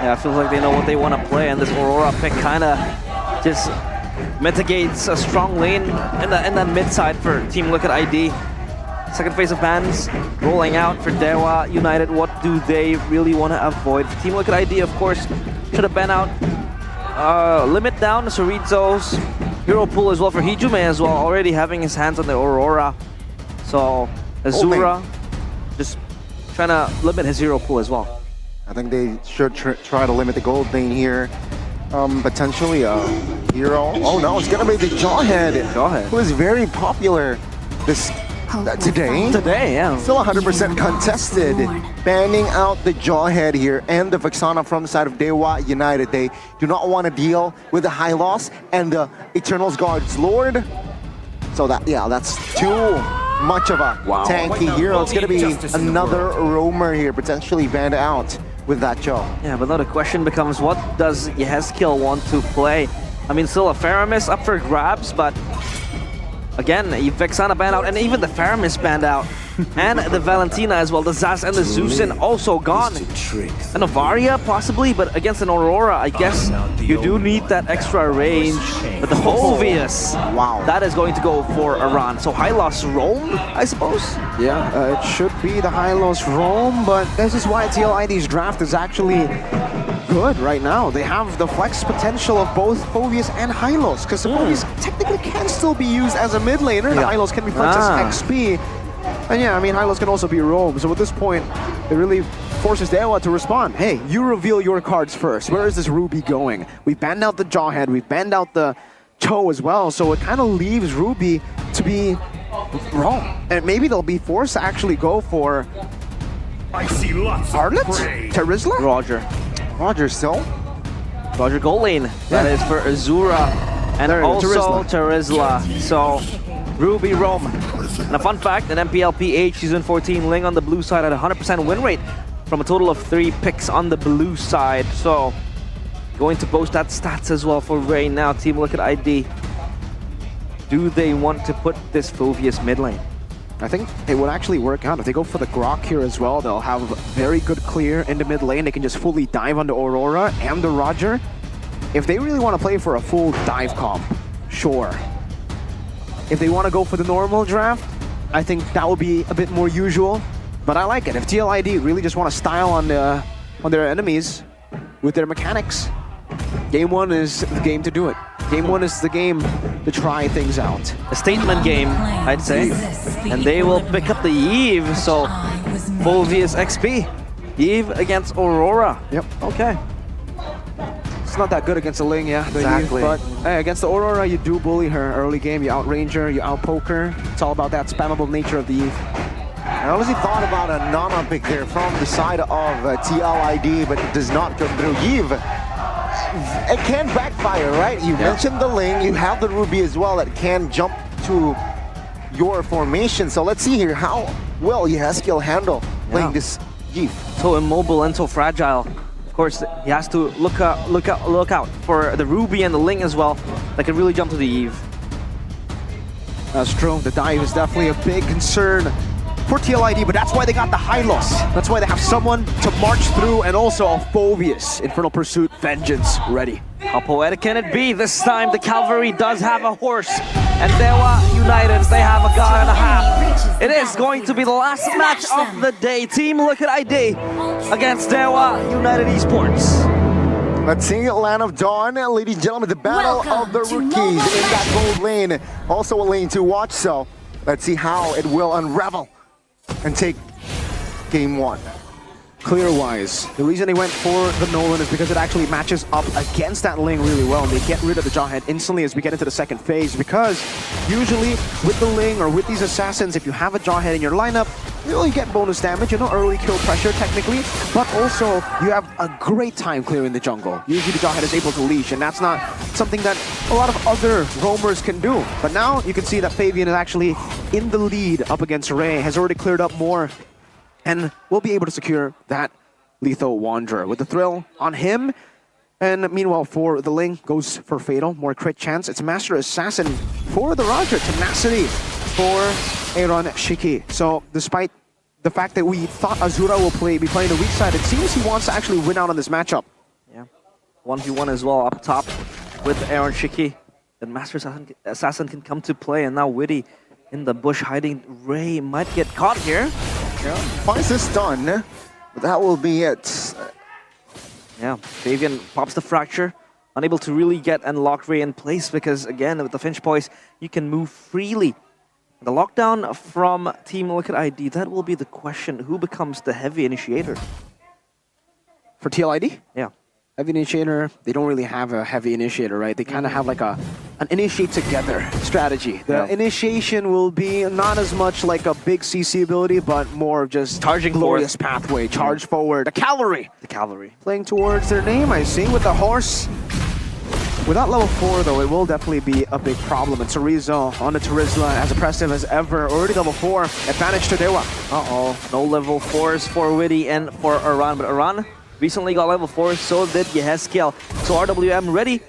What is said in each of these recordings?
Yeah, it feels like they know what they want to play, and this Aurora pick kind of just mitigates a strong lane in that mid side for Team Liquid ID. Second phase of bans rolling out for Dewa United. What do they really want to avoid? Team Liquid ID, of course, should have banned out limit down Chorizo's hero pool as well for Hijume as well, already having his hands on the Aurora. So Azura just trying to limit his hero pool as well. I think they should try to limit the gold lane here. Potentially a hero. Oh no, it's gonna be the Jawhead, who is very popular this today. Today, yeah. Still 100% contested. Banning out the Jawhead here and the Vexana from the side of Dewa United. They do not want to deal with the high loss and the Eternal's Guard's Lord. So that's too much of a tanky hero. It's gonna be another roamer here, potentially banned out with that Joe. Yeah, but now the question becomes, what does Yehezkiel want to play? I mean, still a Faramis up for grabs, but again, Vexana banned out, and even the Faramis banned out. And the Valentina as well, the Zaz and the Zeusin also gone. And a Varia possibly, but against an Aurora, I guess you do need that extra range. But the Phoveus, that is going to go for Iran. So Hylos roam, I suppose? Yeah, it should be the Hylos roam, but this is why TLID's draft is actually good right now. They have the flex potential of both Phoveus and Hylos, because the Phoveus technically can still be used as a mid laner. The Hylos can be flexed as XP. And yeah, I mean, Hylos can also be roam. So at this point, it really forces Dewa to respond. Hey, you reveal your cards first. Where is this Ruby going? We banned out the Jawhead. We banned out the Cho as well. So it kind of leaves Ruby to be roam. And maybe they'll be forced to actually go for Arlet? Terizla? Roger still. Roger gold lane. That is for Azura. And also Terizla. So Ruby roam. And a fun fact, an MPLPH Season 14 Ling on the blue side at 100% win rate from a total of 3 picks on the blue side. So going to boast that stats as well for right now. Team Liquid ID. Do they want to put this Phoveus mid lane? I think it would actually work out. If they go for the Grok here as well, they'll have very good clear in the mid lane. They can just fully dive onto Aurora and the Roger. If they really want to play for a full dive comp, sure. If they want to go for the normal draft, I think that would be a bit more usual. But I like it. If TLID really just want to style on their enemies with their mechanics, Game 1 is the game to do it. Game 1 is the game to try things out. A statement game, I'd say. And they will pick up the Eve, so Phoveus XP. Eve against Aurora. Yep, okay. It's not that good against the Ling, yeah. Exactly. Eve, but hey, against the Aurora, you do bully her early game. You outrange her, you outpoke her. It's all about that spammable nature of the Eve. I honestly thought about a Nana pick there from the side of TLID, but it does not come through. Eve, it can backfire, right? You mentioned the Ling, you have the Ruby as well that can jump to your formation. So let's see here, how will Yehezkiel handle playing this Eve? So immobile and so fragile. Of course, he has to look out for the Ruby and the Ling as well that can really jump to the Eve. That's true. The dive is definitely a big concern for TLID, but that's why they got the Hylos. That's why they have someone to march through, and also a Phoveus, Infernal Pursuit, Vengeance, ready. How poetic can it be? This time the Cavalry does have a horse, and Dewa United, they have a god and a half. It is going to be the last match of the day. Team Liquid ID against Dewa United Esports. Let's see Land of Dawn, ladies and gentlemen, the battle of the rookies in that gold lane. Also a lane to watch, so let's see how it will unravel and take Game 1. Clear-wise, the reason they went for the Nolan is because it actually matches up against that Ling really well, and they get rid of the Jawhead instantly as we get into the second phase, because usually with the Ling or with these assassins, if you have a Jawhead in your lineup, you only get bonus damage, you know, early kill pressure technically, but also you have a great time clearing the jungle. Usually the Jawhead is able to leash, and that's not something that a lot of other roamers can do. But now you can see that Fabian is actually in the lead up against Ray, has already cleared up more, and will be able to secure that Lethal Wanderer with the thrill on him. And meanwhile, for the Ling, goes for Fatal, more crit chance. It's Master Assassin for the Roger, Tenacity for Aaron Shiki. So despite the fact that we thought Azura will be playing the weak side, it seems he wants to actually win out on this matchup. Yeah. 1v1 as well up top with Aaron Shiki. Then Master Assassin can come to play, and now Witty in the bush hiding. Ray might get caught here. Yeah, finds the stun, but that will be it. Yeah, Fabian pops the fracture. Unable to really get and lock Ray in place because, again, with the Finch Poise, you can move freely. The lockdown from Team Liquid ID, that will be the question. Who becomes the heavy initiator? For TLID? Yeah. Heavy initiator, they don't really have a heavy initiator, right? They kind of have like an initiate together strategy. The initiation will be not as much like a big CC ability, but more of just charging glorious pathway, charge forward, the cavalry. The cavalry. Playing towards their name, I see, with the horse. Without level 4, though, it will definitely be a big problem. And Chorizo on the Terizla, as impressive as ever. Already level 4, advantage to Dewa. Uh-oh, no level 4s for Witty and for Aran, but Aran recently got level 4, so did Yehezkiel. So RWM ready,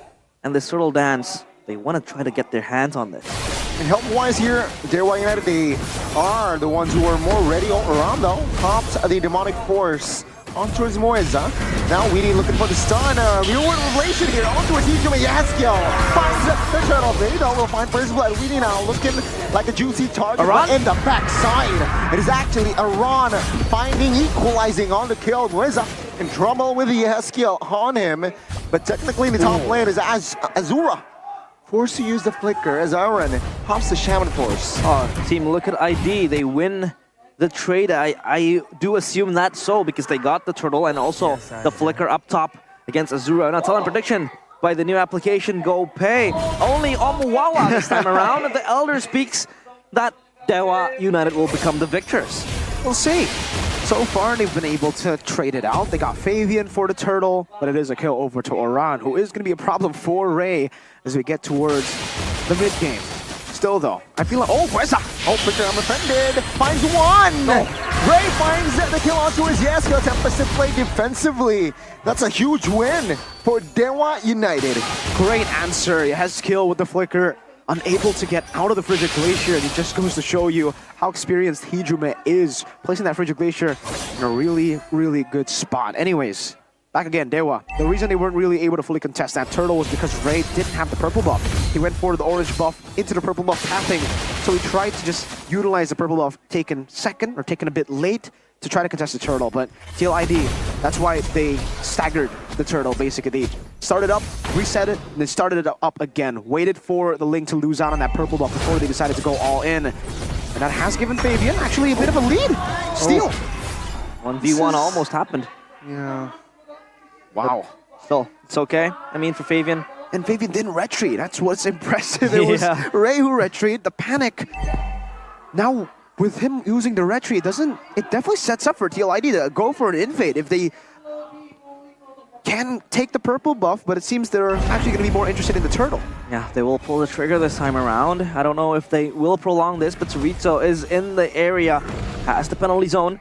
and this turtle dance, they want to try to get their hands on this. And help-wise here, Dewa United, they are the ones who are more ready. Around though, pops the demonic force onto his Moeza. Now Weedy looking for the stun. Real-world relation here onto a Hijuma. Yehezkiel finds the turtle. Vado will find first blood. Weedy now looking like a juicy target, but in the backside. It is actually Aran finding, equalizing on the kill. Moeza in trouble with the Yehezkiel on him, but technically the top lane is Azura. Forced to use the flicker as Aaron pops the Shaman Force. Team Liquid ID, they win the trade. I do assume that's so because they got the turtle and also the flicker up top against Azura. Now, talent prediction by the new application, Go Pay. Only Omuwawa this time around, and the Elder speaks that Dewa United will become the victors. We'll see. So far, they've been able to trade it out. They got Fabian for the turtle, but it is a kill over to Oran, who is going to be a problem for Ray as we get towards the mid-game. Still, though, I feel like... Oh, where's that? Oh, Flicker unoffended. Finds one! Ray finds the kill onto his Yehezkiel. Tempest to play defensively. That's a huge win for Dewa United. Great answer. Yehezkiel with the flicker. Unable to get out of the Frigid Glacier, and it just goes to show you how experienced Hijuma is, placing that Frigid Glacier in a really, really good spot. Anyways, back again, Dewa. The reason they weren't really able to fully contest that turtle was because Ray didn't have the purple buff. He went for the orange buff into the purple buff pathing, so he tried to just utilize the purple buff taken second, or taken a bit late, to try to contest the turtle. But TLID, that's why they staggered the turtle, basically. They started up, reset it, and then started it up again. Waited for the Ling to lose out on that purple buff before they decided to go all in. And that has given Fabian actually a bit of a lead. Steal. 1v1 almost happened. Yeah. Wow. But still, it's okay. I mean, for Fabian. And Fabian didn't retreat. That's what's impressive. It was Ray who retreated. The panic. Now, with him using the retreat, it definitely sets up for TLID to go for an invade if they can take the purple buff, but it seems they're actually going to be more interested in the turtle. Yeah, they will pull the trigger this time around. I don't know if they will prolong this, but Chorizo is in the area, has the penalty zone,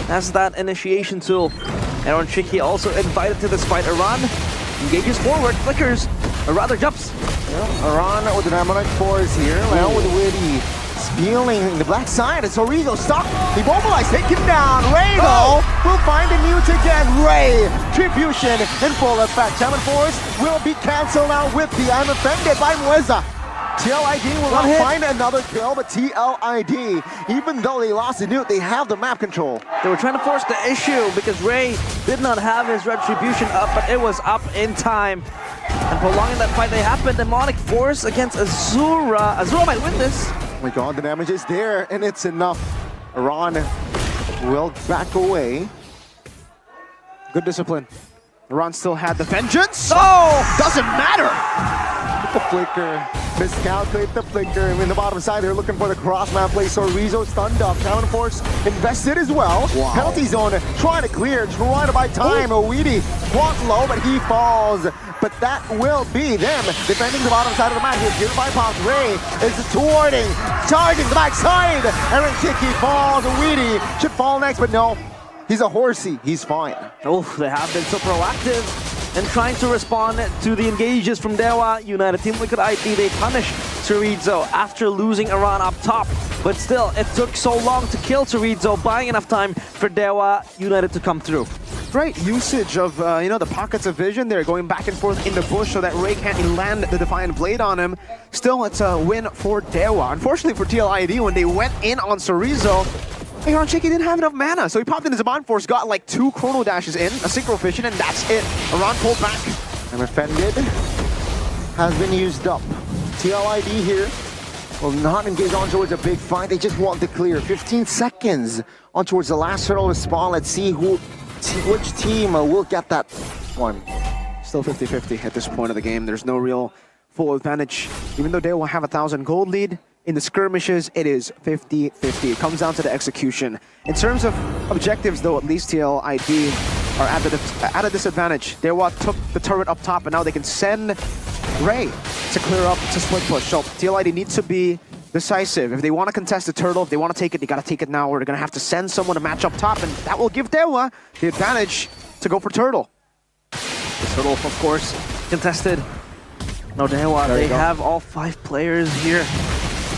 has that initiation tool. Aaron Chiki also invited to this fight. Aran engages forward, flickers, or rather jumps. Yeah, Aran with the Demonic Force here, now with Witty. Stealing in the black side, it's Origo stuck. Immobilized, take him down. Ray though will find a mute again. Ray, Tribution in full effect. Shaman Force will be cancelled out with the unoffended by Moeza. TLID will not find another kill, but TLID, even though they lost the newt, they have the map control. They were trying to force the issue because Ray did not have his Retribution up, but it was up in time. And prolonging that fight, they happened. Demonic Force against Azura. Azura might win this. Oh my god, the damage is there, and it's enough. Aran will back away. Good discipline. Aran still had the vengeance. Oh! Doesn't matter! The flicker. Miscalculate the flicker. In the bottom side, they're looking for the cross-map play. So Rizzo stunned up. Shaman Force invested as well. Wow. Penalty zone, trying to clear, trying to buy time. Weedy walked low, but he falls. But that will be them defending the bottom side of the map. He's given by Pop. Ray is thwarting, charging the back side. Aaron Kiki falls. Weedy should fall next, but no. He's a horsey. He's fine. Oh, they have been so proactive and trying to respond to the engages from Dewa United. Team Liquid ID, they punish Chorizo after losing Aran up top. But still, it took so long to kill Chorizo, buying enough time for Dewa United to come through. right usage of the pockets of vision there, going back and forth in the bush so that Ray can't land the Defiant Blade on him. Still, it's a win for Dewa. Unfortunately for TLID, when they went in on Chorizo, Ironshiki didn't have enough mana, so he popped in his Bond Force, got like 2 Chrono Dashes in, a Synchro Fission, and that's it. Aran pulled back. And Offended has been used up. TLID here will not engage on towards a big fight. They just want to clear. 15 seconds on towards the last turtle to spawn. Let's see which team will get that one. Still 50-50 at this point of the game. There's no real full advantage. Even though they will have 1,000 gold lead, in the skirmishes, it is 50-50. It comes down to the execution. In terms of objectives, though, at least TLID are at a disadvantage. Dewa took the turret up top, and now they can send Ray to clear up to split push. So TLID needs to be decisive. If they want to contest the turtle, if they want to take it, they got to take it now, or they're going to have to send someone to match up top, and that will give Dewa the advantage to go for turtle. The turtle, of course, contested. No, Dewa, they have all 5 players here.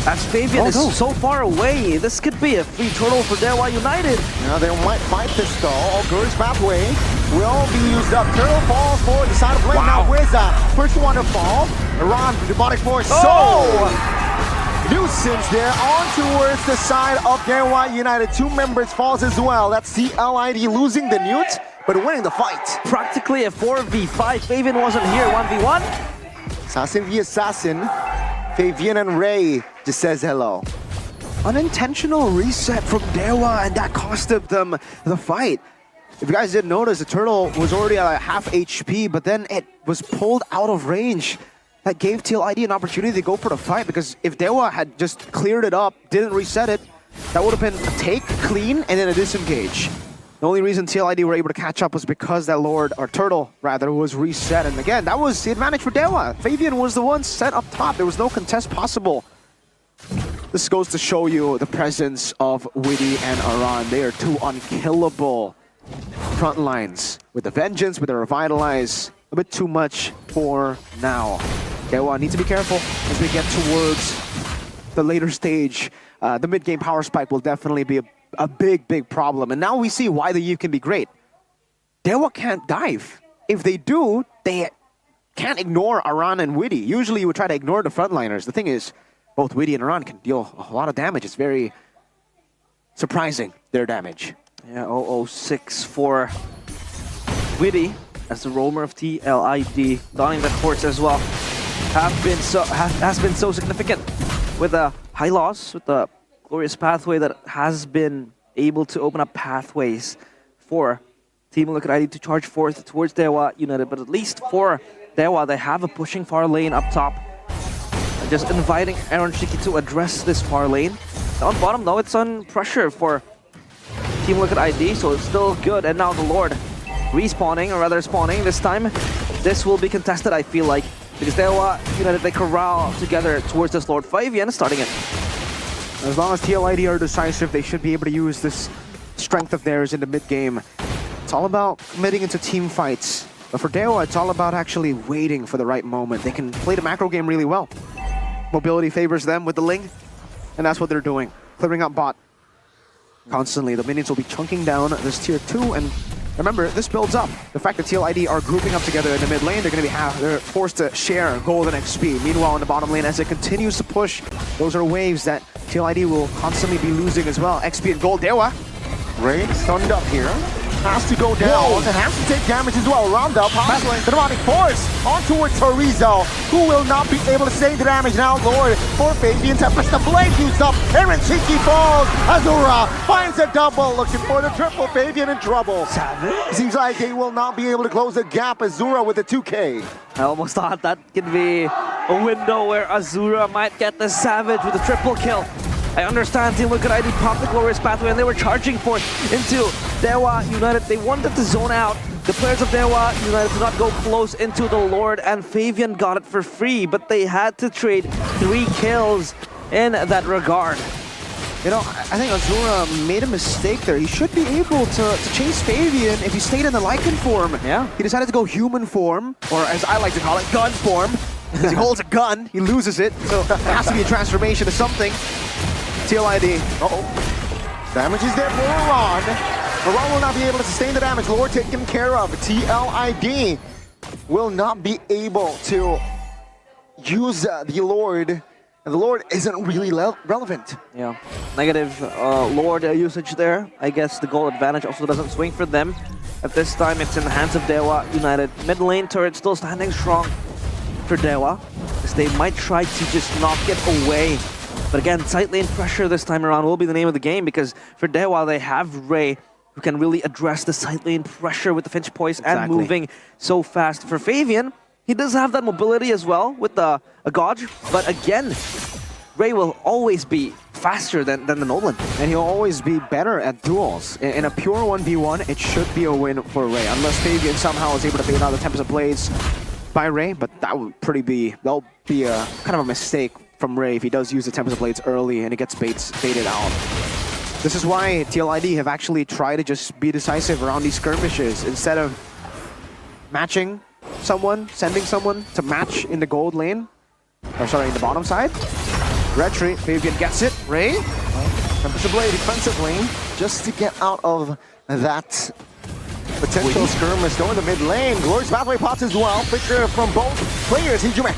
As Fabian is so far away, this could be a free turtle for Dewa United. Now they might fight this though. Gur's pathway will be used up. Turtle falls for the side of lane. Now Wizza, first one to fall. Aran, Demonic Force. Nuisance there on towards the side of Dewa United. 2 members falls as well. That's TLID losing the Newt, but winning the fight. Practically a 4v5. Fabian wasn't here, 1v1. Assassin v Assassin. Fabian and Ray just says hello. Unintentional reset from Dewa, and that costed them the fight. If you guys didn't notice, the turtle was already at half HP, but then it was pulled out of range. That gave TLID an opportunity to go for the fight, because if Dewa had just cleared it up, didn't reset it, that would have been a take, clean, and then a disengage. The only reason TLID were able to catch up was because that turtle was reset. And again, that was the advantage for Dewa. Fabian was the one set up top. There was no contest possible. This goes to show you the presence of Witty and Aran. They are 2 unkillable front lines. With the Vengeance, with the Revitalize, a bit too much for now. Dewa need to be careful as we get towards the later stage. The mid-game power spike will definitely be a big problem. And now we see why the Eve can be great. Dewa can't dive. If they do, they can't ignore Aran and Witty. Usually you would try to ignore the frontliners. The thing is, both Witty and Aran can deal a lot of damage. It's very surprising, their damage. Yeah, 006 for Witty as the roamer of TLID. Donning the courts as well has been so significant with a high loss, with the glorious pathway that has been able to open up pathways for Team Liquid ID to charge forth towards Dewa United. But at least for Dewa, they have a pushing far lane up top. Just inviting Ironshiki to address this far lane. On bottom though, it's on pressure for Team Liquid ID, so it's still good. And now the Lord respawning, or rather spawning this time. This will be contested, I feel like, because Dewa United, they corral together towards this Lord. Fabian starting it. As long as TLID are decisive, they should be able to use this strength of theirs in the mid-game. It's all about committing into team fights. But for Dewa, it's all about actually waiting for the right moment. They can play the macro game really well. Mobility favors them with the Ling, and that's what they're doing. Clearing up bot constantly. The minions will be chunking down this tier 2, and remember, this builds up. The fact that TLID are grouping up together in the mid lane, they're forced to share gold and XP. Meanwhile, in the bottom lane, as it continues to push, those are waves that TLID will constantly be losing as well. XP and gold. Dewa. Ray stunned up here. Has to go down and has to take damage as well. Round up, the Demonic Force on towards Chorizo, who will not be able to stay the damage now. Lord for Fabian Tempest, the blade used up. Ironshiki falls. Azura finds a double, looking for the triple. Fabian in trouble. Savage. Seems like they will not be able to close the gap. Azura with the 2K. I almost thought that could be a window where Azura might get the Savage with a triple kill. I understand Team Liquid ID popped the glorious pathway and they were charging for it into Dewa United. They wanted to zone out. The players of Dewa United did not go close into the Lord, and Fabian got it for free, but they had to trade 3 kills in that regard. You know, I think Azura made a mistake there. He should be able to chase Fabian if he stayed in the Lycan form. Yeah. He decided to go human form, or as I like to call it, gun form. Because he holds a gun, he loses it, so it has to be a transformation to something. TLID. Damage is there for Aran. Aron will not be able to sustain the damage. Lord taken care of. TLID will not be able to use the Lord. And the Lord isn't really relevant. Yeah, negative Lord usage there. I guess the goal advantage also doesn't swing for them. At this time, it's in the hands of Dewa United. Mid lane turret still standing strong for Dewa, as they might try to just knock it away. But again, side lane pressure this time around will be the name of the game, because for Dewa, they have Ray, who can really address the side lane pressure with the Finch Poise and moving so fast. For Fabian, he does have that mobility as well with a Gauge, but again, Ray will always be faster than the Nolan. And he'll always be better at duels. In a pure 1v1, it should be a win for Ray, unless Fabian somehow is able to bait out the Tempest of Blades by Ray, but that'll be a kind of a mistake from Ray if he does use the Tempest of Blades early and it gets baited out. This is why TLID have actually tried to just be decisive around these skirmishes instead of matching someone, sending someone to match in the gold lane, or sorry, in the bottom side. Retreat, Fabian gets it. Ray, Tempest of Blade defensive lane just to get out of that potential skirmish. Going to mid lane. Glorious Pathway pops as well. Flicker from both players. Hijume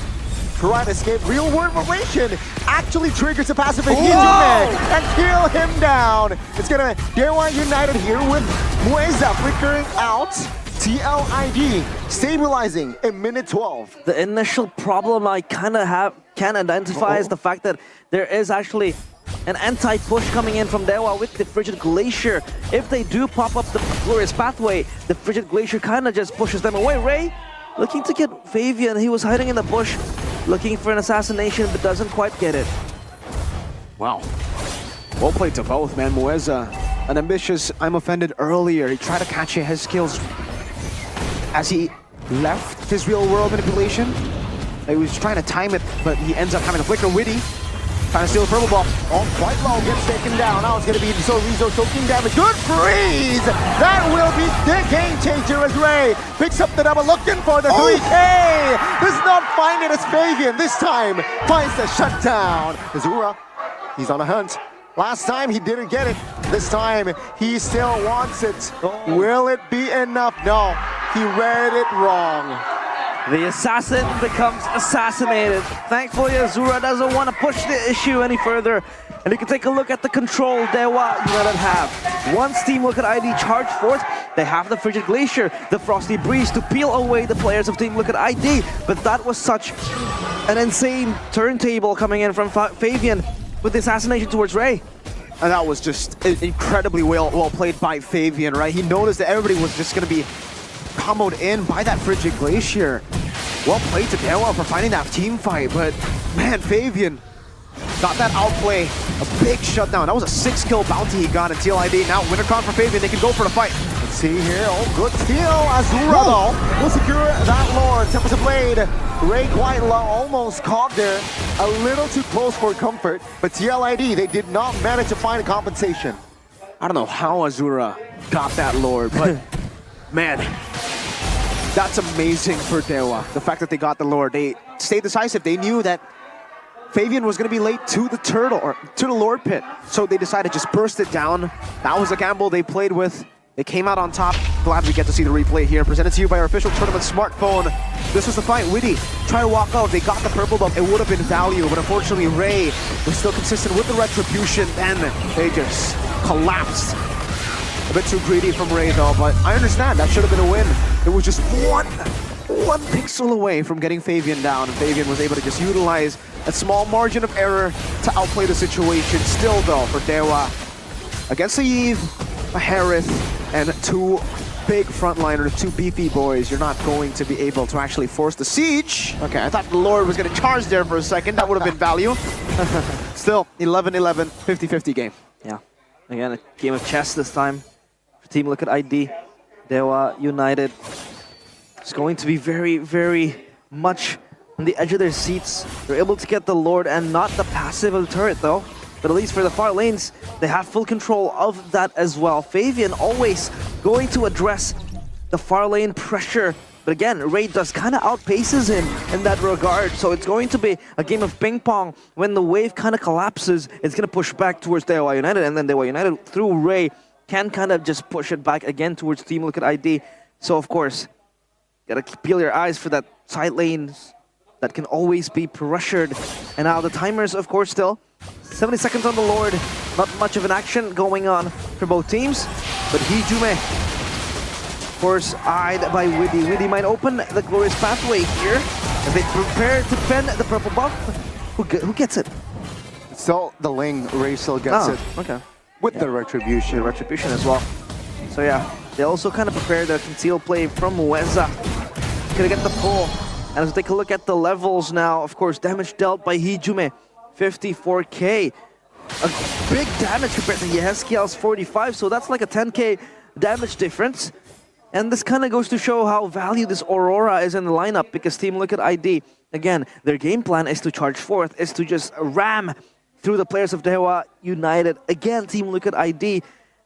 try to escape. Real World Relation actually triggers a passive in Hijume and kill him down. It's gonna Dewa United here with Mueza flickering out. TLID stabilizing in minute 12. The initial problem I kind of can identify is the fact that there is actually an anti-push coming in from Dewa with the Frigid Glacier. If they do pop up the Glorious Pathway, the Frigid Glacier kind of just pushes them away. Ray looking to get Fabian. He was hiding in the bush looking for an assassination, but doesn't quite get it. Wow. Well played to both, man. Mueza, an ambitious I'm offended earlier. He tried to catch his skills as he left his real world manipulation. He was trying to time it, but he ends up having a flicker witty. Trying to steal the purple ball. Oh, quite low, gets taken down. Now it's going to be Rizzo soaking damage. Good freeze! That will be the game changer as Ray picks up the double, looking for the 3K! Does not find it as Fabian. This time finds the shutdown. Azura, he's on a hunt. Last time he didn't get it. This time he still wants it. Will it be enough? No, he read it wrong. The assassin becomes assassinated. Thankfully, Azura doesn't want to push the issue any further. And you can take a look at the control Dewa United have. Once Team Liquid ID charge forth, they have the Frigid Glacier, the Frosty Breeze to peel away the players of Team Liquid ID. But that was such an insane turntable coming in from Fabian with the assassination towards Ray. And that was just incredibly well played by Fabian, right? He noticed that everybody was just going to be comboed in by that Frigid Glacier. Well played to Dewa for finding that team fight, but man, Fabian got that outplay, a big shutdown. That was a 6-kill bounty he got in TLID. Now WinterCon for Fabian, they can go for the fight. Let's see here, oh good steal. Azura though will secure that Lord. Tempest of Blade, Ray quite low, almost caught there. A little too close for comfort, but TLID, they did not manage to find a compensation. I don't know how Azura got that Lord, but man, that's amazing for Dewa. The fact that they got the Lord, they stayed decisive. They knew that Fabian was going to be late to the turtle, or to the Lord pit. So they decided to just burst it down. That was a gamble they played with. They came out on top. Glad we get to see the replay here. Presented to you by our official tournament smartphone. This was the fight. Witty tried to walk out. They got the purple buff. It would have been value, but unfortunately Ray was still consistent with the retribution. Then they just collapsed. A bit too greedy from Ray though, but I understand. That should have been a win. It was just one pixel away from getting Fabian down, and Fabian was able to just utilize a small margin of error to outplay the situation. Still though, for Dewa, against a Yves, a Harith, and two big frontliners, two beefy boys, you're not going to be able to actually force the siege. Okay, I thought the Lord was going to charge there for a second. That would have been value. Still, 11-11, 50-50 game. Yeah, again, a game of chess this time for Team Liquid ID. Dewa United is going to be very, very much on the edge of their seats. They're able to get the Lord and not the passive of the turret though. But at least for the far lanes, they have full control of that as well. Fabian always going to address the far lane pressure. But again, Ray does kind of outpaces him in that regard. So it's going to be a game of ping pong. When the wave kind of collapses, it's going to push back towards Dewa United. And then Dewa United, through Ray, can kind of just push it back again towards Team Liquid ID. So of course, gotta peel your eyes for that side lanes that can always be pressured. And now the timers, of course, still 70 seconds on the Lord. Not much of an action going on for both teams, but Hijume, of course, eyed by Widdy. Widdy might open the glorious pathway here as they prepare to defend the purple buff. Who gets it? So the Ling, Ray still gets it. Okay. With the Retribution. Retribution as well. So yeah, they also kind of prepare the conceal play from Weza. Gonna get the pull. And let's take a look at the levels now. Of course, damage dealt by Hijume, 54k. A big damage compared to Yehezkiel's 45, so that's like a 10k damage difference. And this kind of goes to show how valued this Aurora is in the lineup, because Team Liquid ID, again, their game plan is to charge forth, is to just ram through the players of Dewa United. Again, Team Liquid ID,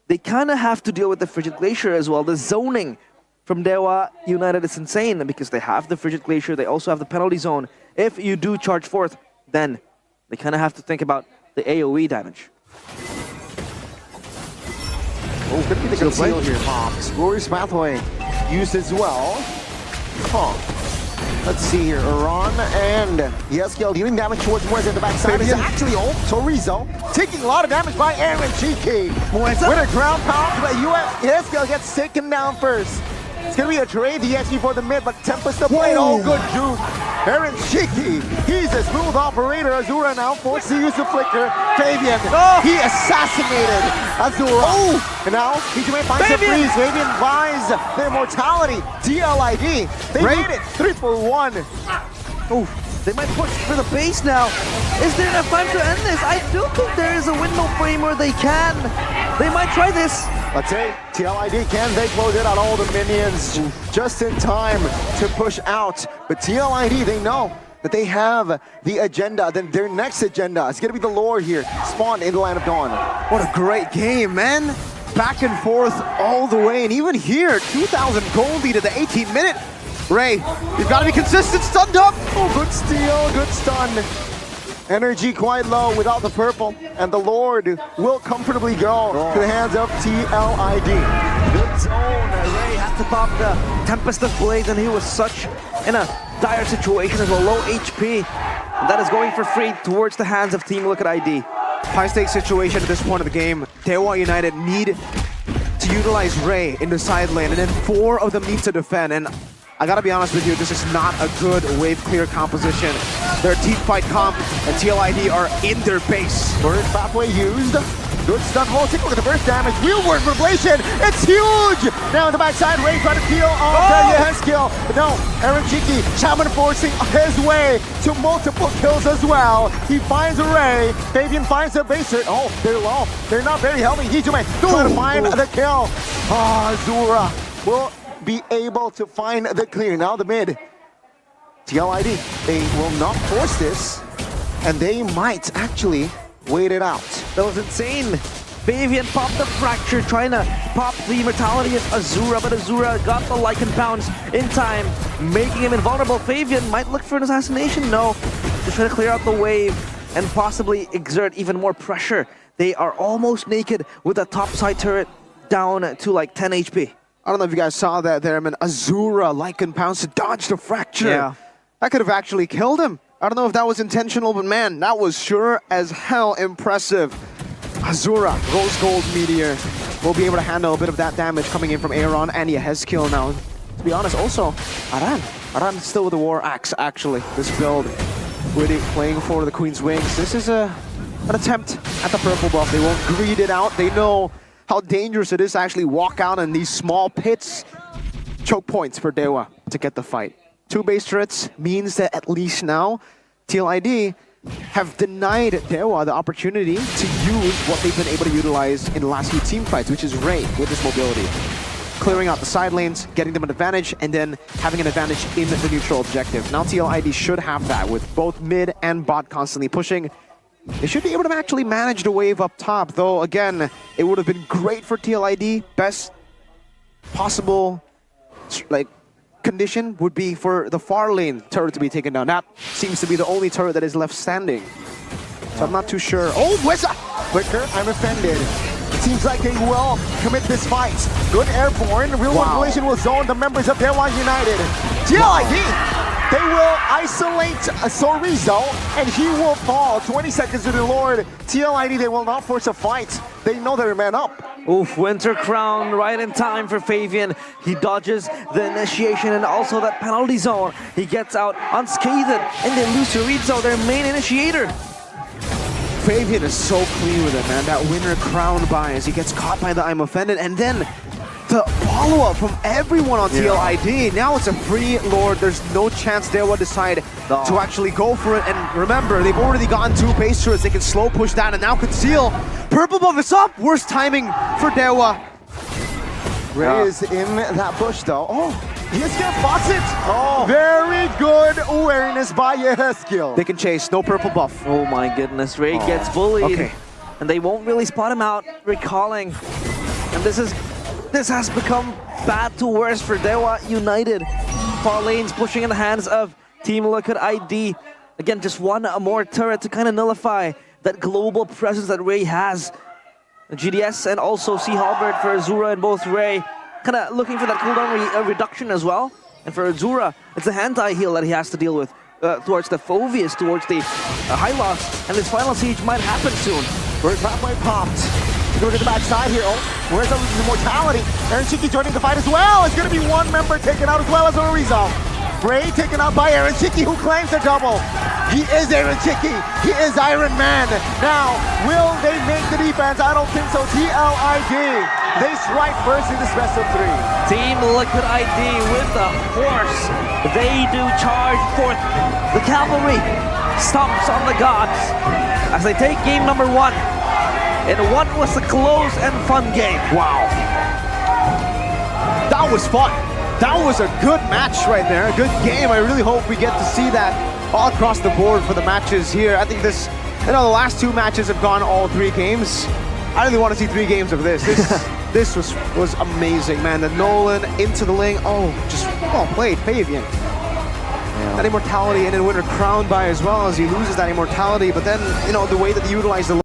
they kind of have to deal with the Frigid Glacier as well. The zoning from Dewa United is insane because they have the Frigid Glacier, they also have the penalty zone. If you do charge forth, then they kind of have to think about the AoE damage. Oh, could be the conceal here, Pops. Glorious Pathway used as well. Let's see here, Iran and Yezkiel dealing damage towards Moise in the backside. Is actually Torizo taking a lot of damage by Aaron Cheeky. With a ground pound, but Yezkiel gets taken down first. It's gonna be a trade DXP for the mid, but Tempest the blade. Oh, good juke. Aaron Cheeky, he's a smooth operator. Azura now forced to use the flicker. Fabian, he assassinated Azura. Oh, and now Hijume finds a freeze. Fabian buys the immortality. TLID, they made it 3 for 1. Oh, they might push for the base now. Is there enough time to end this? I do think there is a window frame where they can. They might try this. Let's say TLID, can they close it on all the minions just in time to push out? But TLID, they know that they have the agenda. Then their next agenda is going to be the lore here, spawned in the Land of Dawn. What a great game, man. Back and forth all the way. And even here, 2,000 gold lead at the 18-minute. Ray, you've got to be consistent, stunned up. Oh, good steal, good stun. Energy quite low without the purple, and the Lord will comfortably go to the hands of TLID. Good zone. Ray had to pop the Tempest of Blades, and he was such in a dire situation as well, low HP. And that is going for free towards the hands of Team Liquid ID. High-stakes situation at this point of the game. Dewa United need to utilize Ray in the side lane, and then 4 of them need to defend. And I gotta be honest with you, this is not a good wave clear composition. Their team fight comp and TLID are in their base. First pathway used. Good stun. Oh, take a look at the burst damage. Real word revelation. It's huge. Now in the backside, Ray trying to peel off Yehezkiel. But no, Aaron Cheeky, Shaman forcing his way to multiple kills as well. He finds Ray. Fabian finds the base hurt. Oh, they're low. They're not very healthy. Hijume trying to find the kill. Azura will be able to find the clear. Now the mid. TLID, they will not force this, and they might actually wait it out. That was insane. Fabian popped the fracture, trying to pop the immortality of Azura, but Azura got the Lycan Pounce in time, making him invulnerable. Fabian might look for an assassination. No, just trying to clear out the wave and possibly exert even more pressure. They are almost naked with the top side turret down to like 10 HP. I don't know if you guys saw that there, man. Azura, Lycan Pounce to dodge the fracture. Yeah. That could have actually killed him. I don't know if that was intentional, but man, that was sure as hell impressive. Azura, Rose Gold Meteor, will be able to handle a bit of that damage coming in from Aaron and Yehezkiel now. To be honest, also, Aran is still with the War Axe, actually. This build, really playing for the Queen's Wings. This is an attempt at the purple buff. They won't greed it out. They know how dangerous it is to actually walk out in these small pits. Choke points for Dewa to get the fight. 2 base turrets means that at least now, TLID have denied Dewa the opportunity to use what they've been able to utilize in the last few team fights, which is Ray with his mobility. Clearing out the side lanes, getting them an advantage, and then having an advantage in the neutral objective. Now TLID should have that with both mid and bot constantly pushing. They should be able to actually manage the wave up top, though again, it would have been great for TLID. Best possible condition would be for the far lane turret to be taken down. That seems to be the only turret that is left standing. So I'm not too sure. Oh, Weza! Flicker, I'm offended. It seems like they will commit this fight. Good airborne. Real One Collision will zone the members of Dewa United. TLID! They will isolate Sorizo, and he will fall. 20 seconds to the Lord. TLID, they will not force a fight. They know they're man up. Oof, Winter Crown right in time for Fabian. He dodges the initiation and also that penalty zone. He gets out unscathed, and they lose Sorizo, their main initiator. Fabian is so clean with it, man. That Winter Crown buy as he gets caught by the I'm Offended, and then the follow-up from everyone on TLID. Now it's a free Lord. There's no chance Dewa decide to actually go for it. And remember, they've already gotten 2 base turrets. They can slow push that and now conceal. Purple buff is up. Worst timing for Dewa. Ray is in that bush though. Oh, Yeskiel spots it. Oh, very good awareness by Yeskiel. They can chase. No purple buff. Oh my goodness, Ray gets bullied. Okay. And they won't really spot him out, recalling. And this has become bad to worse for Dewa United. Far lanes pushing in the hands of Team Liquid ID. Again, just one more turret to kind of nullify that global presence that Ray has. GDS and also C Halberd for Azura and both Ray. Kind of looking for that cooldown reduction as well. And for Azura, it's a hand-eye heal that he has to deal with towards the Phoveus, towards the high loss. And this final siege might happen soon. First halfway popped. Look at the backside here. Oh, where's the immortality? Aaron Shiki joining the fight as well. It's going to be one member taken out as well as Orizo. Bray taken out by Aaron Shiki, who claims the double. He is Aaron Shiki. He is Iron Man. Now, will they make the defense? I don't think so. TLID. They strike first in this best of 3. Team Liquid ID with the horse. They do charge forth. The cavalry stomps on the gods as they take game number 1. And what was a close and fun game. Wow. That was fun. That was a good match right there. A good game. I really hope we get to see that all across the board for the matches here. I think this, the last 2 matches have gone all 3 games. I really want to see 3 games of this. This was amazing, man. The Nolan into the lane. Oh, just well played, Fabian. That immortality and then Winter Crown by as well as he loses that immortality. But then, the way that they utilize the